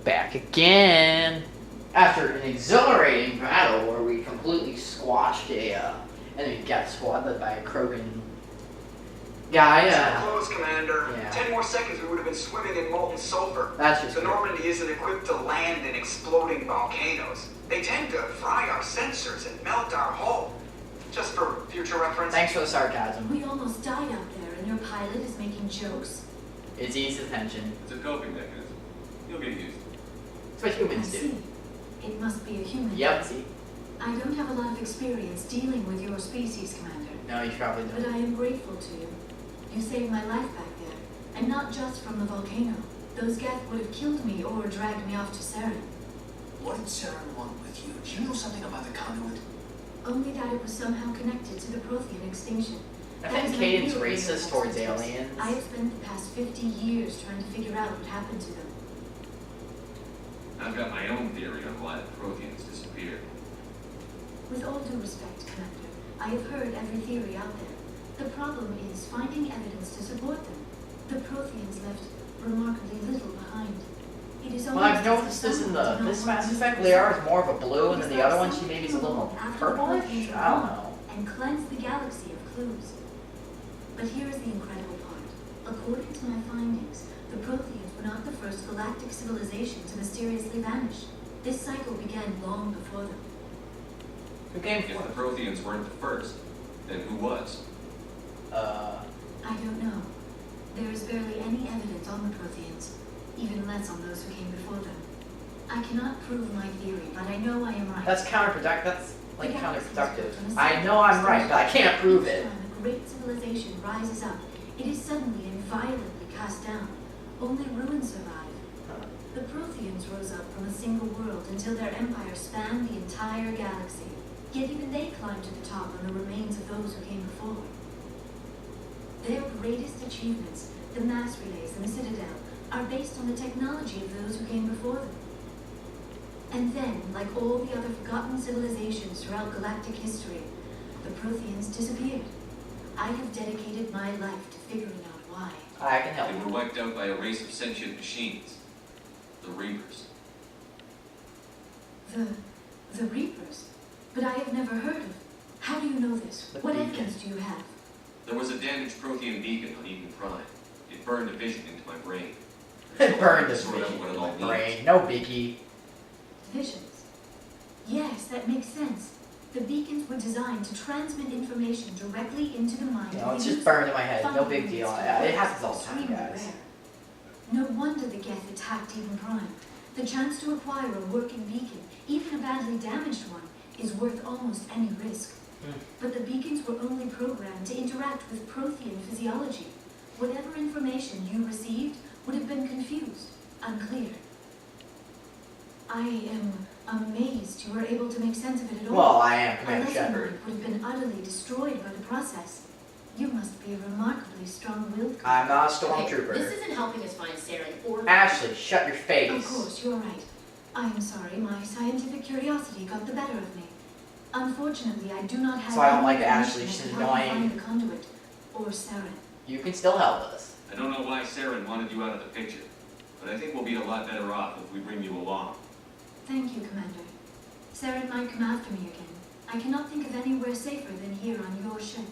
Back again. After an exhilarating battle where we completely squashed a enemy cat squad led by a Krogan guy. So close, Commander. Yeah. 10 more seconds, we would have been swimming in molten sulfur. That's just the good. Normandy isn't equipped to land in exploding volcanoes. They tend to fry our sensors and melt our hull. Just for future reference. Thanks for the sarcasm. We almost died out there, and your pilot is making jokes. It's eased the tension. It's a coping mechanism. You'll get used to it. It's what I humans do. see. It must be a human. Yep, see? I don't have a lot of experience dealing with your species, Commander. No, you probably But don't. I am grateful to you. You saved my life back there, and not just from the volcano. Those Geth would have killed me or dragged me off to Saren. What did Saren want with you? Do you know something about the conduit? Only that it was somehow connected to the Prothean extinction. I That think is my Caden's real racist area of towards expertise. aliens. I have spent the past 50 years trying to figure out what happened to them. I've got my own theory on why the Protheans disappeared. With all due respect, Commander, I have heard every theory out there. The problem is finding evidence to support them. The Protheans left remarkably little behind. It is Well, I've almost as if noticed this in someone did not this want Mass to Effect. use Liara them. is more of a blue, and then the It was other like one, she maybe is a little more someone after the purplish? Protheans were I don't gone know. And cleanse the galaxy of clues. But here is the incredible part. According to my findings, the Protheans were not the first galactic civilization to mysteriously vanish. This cycle began long before them. Who came If the first? Protheans weren't the first, then who was? I don't know. There is barely any evidence on the Protheans, even less on those who came before them. I cannot prove my theory, but I know I am right. That's counterproductive. That's The like galaxy is counterproductive. built on a I know I'm right, but I can't prove Each it. time a great civilization rises up, it is suddenly and violently cast down. Only ruins survive. The Protheans rose up from a single world until their empire spanned the entire galaxy. Yet even they climbed to the top on the remains of those who came before. Their greatest achievements, the mass relays and the Citadel, are based on the technology of those who came before them. And then, like all the other forgotten civilizations throughout galactic history, the Protheans disappeared. I have dedicated my life to figuring out why. I can help. They were wiped out by a race of sentient machines. The Reapers. The Reapers? But I have never heard of. How do you know this? The What beacon. evidence do you have? There was a damaged Prothean beacon on Eden Prime. It burned a vision into my brain. It burned this Sort out vision what in it my all means. brain. No biggie. Visions. Yes, that makes sense. The beacons were designed to transmit information directly into the mind You of know, the it's just user. burned in my head. No Finding big deal. these It happens all the is time, extremely guys. rare. No wonder the Geth attacked Eden Prime. The chance to acquire a working beacon, even a badly damaged one, is worth almost any risk. But the beacons were only programmed to interact with Prothean physiology. Whatever information you received would have been confused, unclear. I am amazed you were able to make sense of it at all. Well, I am A Commander lesser Shepard. mind would have been utterly destroyed by the process. You must be a remarkably strong-willed creature. I'm not a Okay, stormtrooper. this isn't helping us find Saren or... Ashley, shut your face. Of course, you're right. I am sorry, my scientific curiosity got the better of me. Unfortunately, I do not have So I don't any like information Ashley, as she's to how to annoying. find the conduit or Saren. You can still help us. I don't know why Saren wanted you out of the picture, but I think we'll be a lot better off if we bring you along. Thank you, Commander. Saren might come after me again. I cannot think of anywhere safer than here on your ship.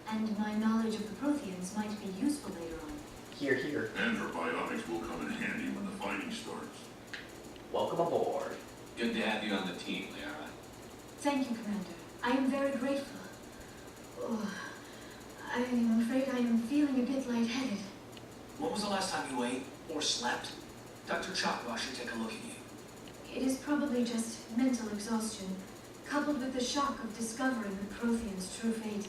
And my knowledge of the Protheans might be useful later on. Here, here. And her biotics will come in handy when the fighting starts. Welcome aboard. Good to have you on the team, Liara. Thank you, Commander. I am very grateful. Oh, I am afraid I am feeling a bit lightheaded. When was the last time you ate or slept? Dr. Chakwa should take a look at you. It is probably just mental exhaustion, coupled with the shock of discovering the Prothean's true fate.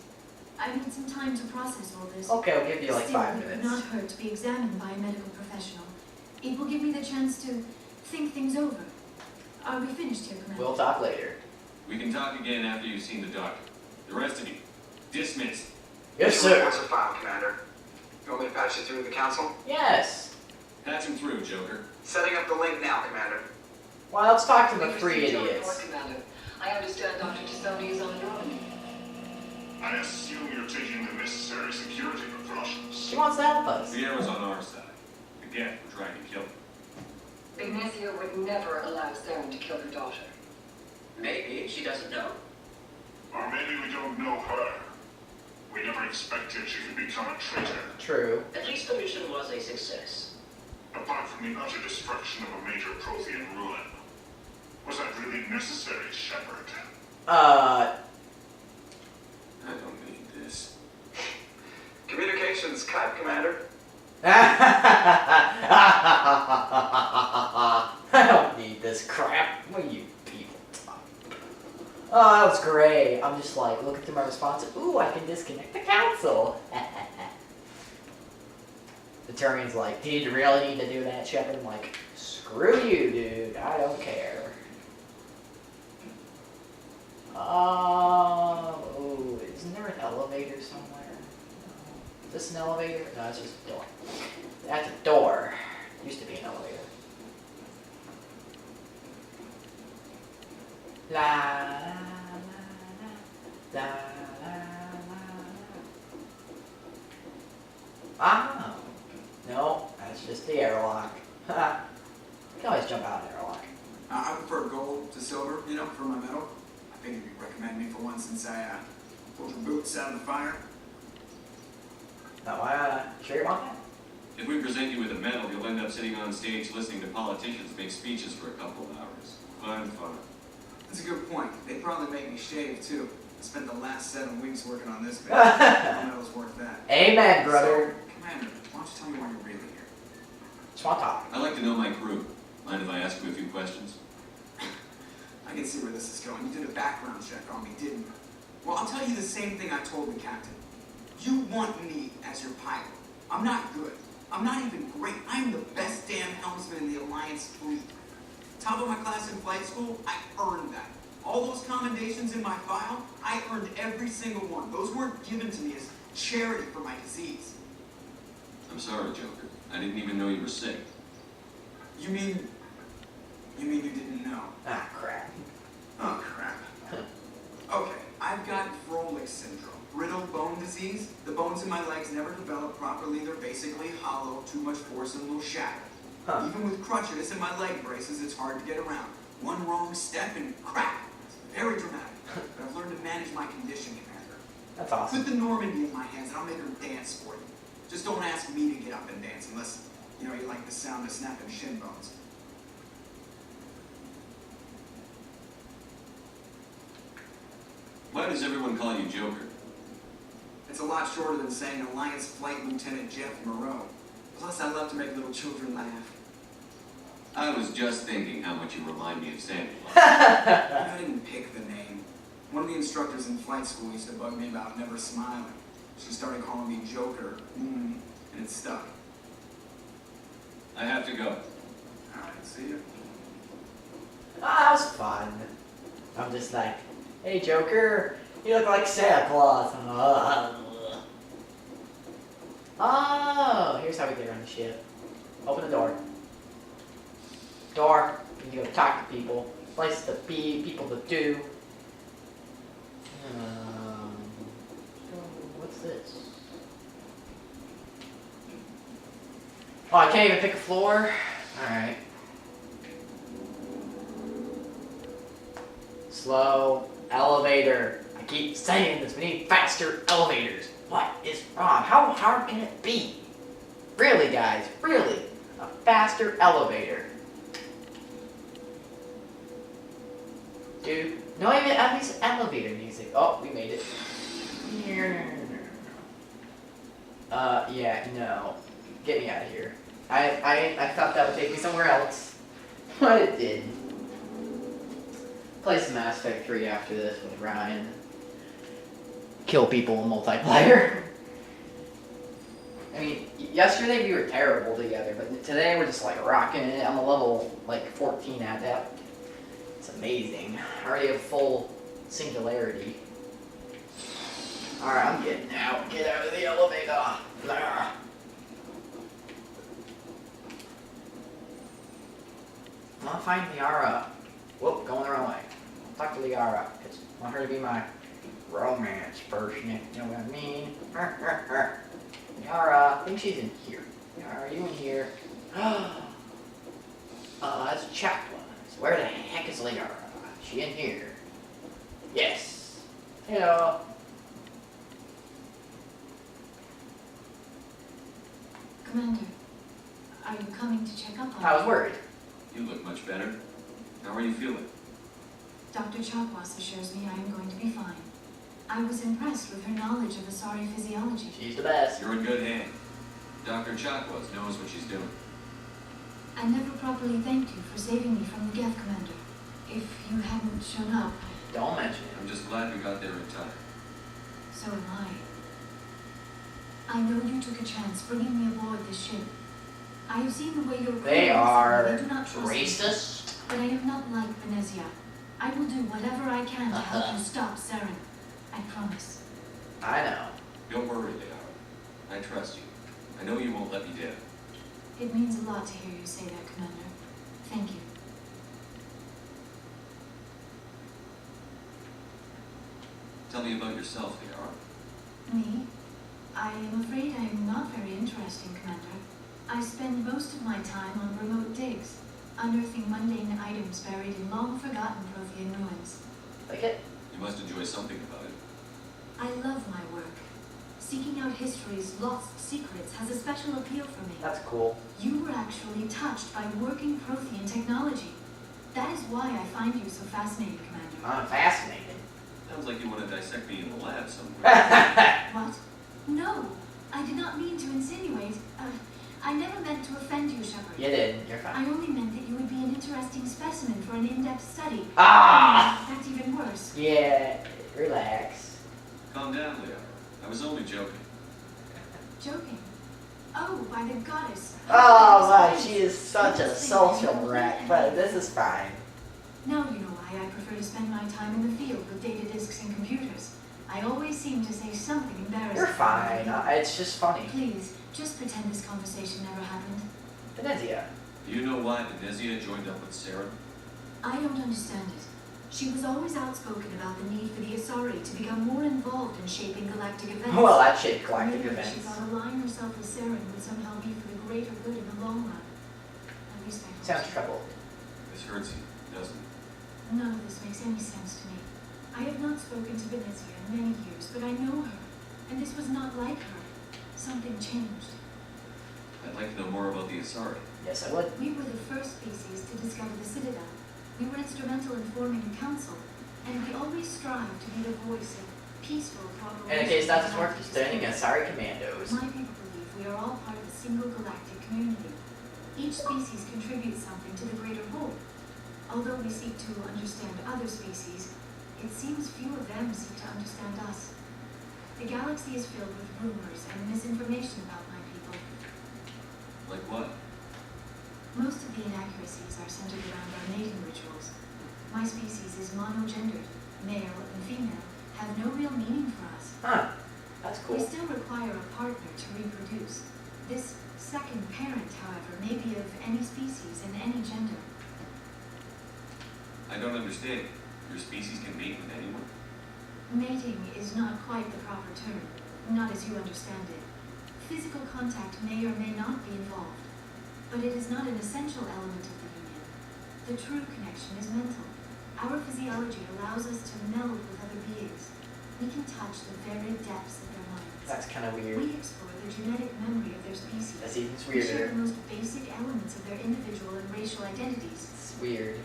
I need some time to process all this. Okay, I'll give you like Still, 5 it would minutes. not hurt to be examined by a medical professional. It will give me the chance to think things over. Are we finished here, Commander? We'll talk later. We can talk again after you've seen the doctor. The rest of you, dismissed. Yes, Your sir. reports are filed, Commander. You want me to patch it through the council? Yes. Patch him through, Joker. Setting up the link now, Commander. Well, let's talk to the We've 3 received your idiots. report, Commander. I understand Dr. Tassoni is on Normandy. I assume you're taking the necessary security precautions. She wants to help us. Liara's on our side. The Geth were trying to kill him. Ignacio would never allow Saren to kill her daughter. Maybe she doesn't know. Or maybe we don't know her. We never expected she could become a traitor. True. At least the mission was a success. Apart from the utter destruction of a major Prothean ruin. Was that really necessary, Shepard? I don't need this. Communications Skype, Commander. I don't need this crap. What are you people talking about? Oh, that was great. I'm just like looking through my response. Ooh, I can disconnect the console. The Turian's like, did you really need to do that, Shepard? I'm like, screw you, dude. I don't care. Oh, isn't there an elevator somewhere? No. Is this an elevator? No, it's just a door. That's a door. Used to be an elevator. La la la la la la. Oh. No, that's just the airlock. You can always jump out of an airlock. I prefer gold to silver, you know, for my medal. I figured you'd recommend me for one since I pulled your boots out of the fire. No, sure you want that? If we present you with a medal, you'll end up sitting on stage listening to politicians make speeches for a couple of hours. Fun. That's a good point. They'd probably make me shave, too. I spent the last 7 weeks working on this bit. No medal's worth that. Amen, brother. So, Commander, why don't you tell me why you're really here? Just want to talk. I'd like to know my crew. Mind if I ask you a few questions? I can see where this is going. You did a background check on me, didn't you? Well, I'll tell you the same thing I told the captain. You want me as your pilot. I'm not good. I'm not even great. I'm the best damn helmsman in the Alliance fleet. Top of my class in flight school, I earned that. All those commendations in my file, I earned every single one. Those weren't given to me as charity for my disease. I'm sorry, Joker. I didn't even know you were sick. You mean you didn't know? Ah, crap. Oh, crap. Okay, I've got Froelich syndrome. Brittle bone disease. The bones in my legs never develop properly. They're basically hollow, too much force and a little shattered. Huh. Even with crutches and my leg braces, it's hard to get around. One wrong step and crack. It's very dramatic. But I've learned to manage my condition, Commander. That's awesome. Put the Normandy in my hands and I'll make her dance for you. Just don't ask me to get up and dance unless, you like the sound of snapping shin bones. Why does everyone call you Joker? It's a lot shorter than saying Alliance Flight Lieutenant Jeff Moreau. Plus, I love to make little children laugh. I was just thinking how much you remind me of Samuel. I didn't pick the name. One of the instructors in flight school used to bug me about never smiling. She started calling me Joker, and it stuck. I have to go. All right, see you. Ah, that was fun. I'm just like, hey, Joker, you look like Santa Claus. Oh, here's how we get around the ship. Open the door. Door. You can go talk to people. Places to be, people to do. What's this? Oh, I can't even pick a floor? Alright. Slow elevator. I keep saying this. We need faster elevators. What is wrong? How hard can it be? Really, guys? Really? A faster elevator. Dude, no, even at least elevator music. Oh, we made it. Yeah, no. Get me out of here. I thought that would take me somewhere else. But it did. Play some Mass Effect 3 after this with Ryan. Kill people in multiplayer. I mean, yesterday we were terrible together, but today we're just like rocking it. I'm a level like 14 adept. It's amazing. I already have full singularity. Alright, I'm getting out. Get out of the elevator. Blah. I want to find Liara. Whoop, going the wrong way. Talk to Liara, because I want her to be my romance person, if you know what I mean. Liara, I think she's in here. Liara, are you in here? It's Chaplin. So where the heck is Liara? Is she in here? Yes. Hello. Commander, are you coming to check up on I was me? worried. You look much better. How are you feeling? Dr. Chakwas assures me I am going to be fine. I was impressed with her knowledge of Asari physiology. She's the best. You're in good hands. Dr. Chakwas knows what she's doing. I never properly thanked you for saving me from the Geth, Commander. If you hadn't shown up, Don't mention it. I'm just glad we got there in time. so am I. I know you took a chance bringing me aboard this ship. I have seen the way your crew They is, are and they do not trust me. racist. But I am not like Venezia. I will do whatever I can to help you stop Saren. I promise. I know. Don't worry, Liara. I trust you. I know you won't let me down. It means a lot to hear you say that, Commander. Thank you. Tell me about yourself, Liara. Me? I am afraid I am not very interesting, Commander. I spend most of my time on remote digs, unearthing mundane items buried in long-forgotten Prothean ruins. Like it? You must enjoy something about it. I love my work. Seeking out history's lost secrets has a special appeal for me. That's cool. You were actually touched by working Prothean technology. That is why I find you so fascinating, Commander. I'm fascinated. Sounds like you want to dissect me in the lab somewhere. What? No, I did not mean to insinuate. I never meant to offend you, Shepard. You did. You're I fine. only meant that you would be an interesting specimen for an in-depth study. Ah! That's even worse. Yeah. Relax. Calm down, Liara. I was only joking. Joking. Oh, by the goddess. Oh my, she is such a social wreck, but this is fine. Now you know why I prefer to spend my time in the field with data disks and computers. I always seem to say something embarrassing. You're fine. It's just funny. Please, just pretend this conversation never happened. Venezia. Do you know why Venezia joined up with Sarah? I don't understand it. She was always outspoken about the need for the Asari to become more involved in shaping galactic events. Well, that shit galactic Maybe events. she thought aligning herself with Saren would somehow be for the greater good in the long run. At least I hope Sounds so. troubled. This hurts you, doesn't it? None of this makes any sense to me. I have not spoken to Venezia in many years, but I know her, and this was not like her. Something changed. I'd like to know more about the Asari. Yes, I would. We were the first species to discover the Citadel. We were instrumental in forming a council, and we always strive to be the voice of peaceful cooperation. And in case that doesn't work, with he's turning others. Asari Commandos. My people believe we are all part of a single galactic community. Each species contributes something to the greater whole. Although we seek to understand other species, it seems few of them seek to understand us. The galaxy is filled with rumors and misinformation about my people. Like what? Most of the inaccuracies are centered around our mating rituals. My species is monogendered. Male and female have no real meaning for us. Huh. That's We cool. still require a partner to reproduce. This second parent, however, may be of any species and any gender. I don't understand. Your species can mate with anyone? Mating is not quite the proper term, not as you understand it. Physical contact may or may not be involved, but it is not an essential element of the union. The true connection is mental. Our physiology allows us to meld with other beings. We can touch the very depths of their minds. That's kind of weird. We explore the genetic memory of their species. That's even We share weirder. the most basic elements of their individual and racial identities. It's weird.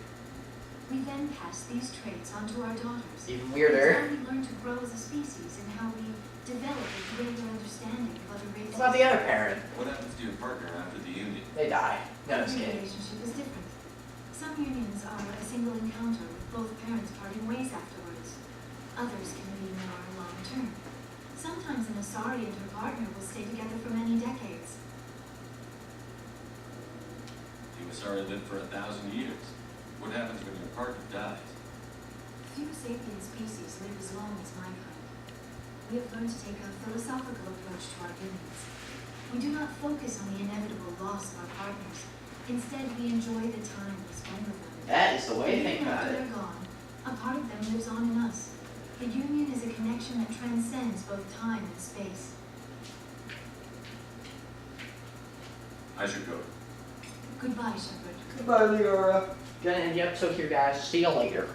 We then pass these traits on to our daughters. Even It's weirder. how we learn to grow as a species and how we develop a greater understanding of other races. What about the other parent? What happens to your partner after the union? They die. No, I'm just Every kidding. relationship is different. Some unions are a single encounter with both parents parting ways afterwards. Others can be more long-term. Sometimes an Asari and her partner will stay together for many decades. You Asari lived for 1,000 years. What happens when your partner dies? Few sapient species live as long as my kind. We have learned to take a philosophical approach to our unions. We do not focus on the inevitable loss of our partners. Instead, we enjoy the time we spend with them. That is the way to think Even about after it. they're gone, a part of them lives on in us. The union is a connection that transcends both time and space. I should go. Goodbye. Goodbye, Shepard. Goodbye, Leora. Gonna end the episode here, guys. See you later.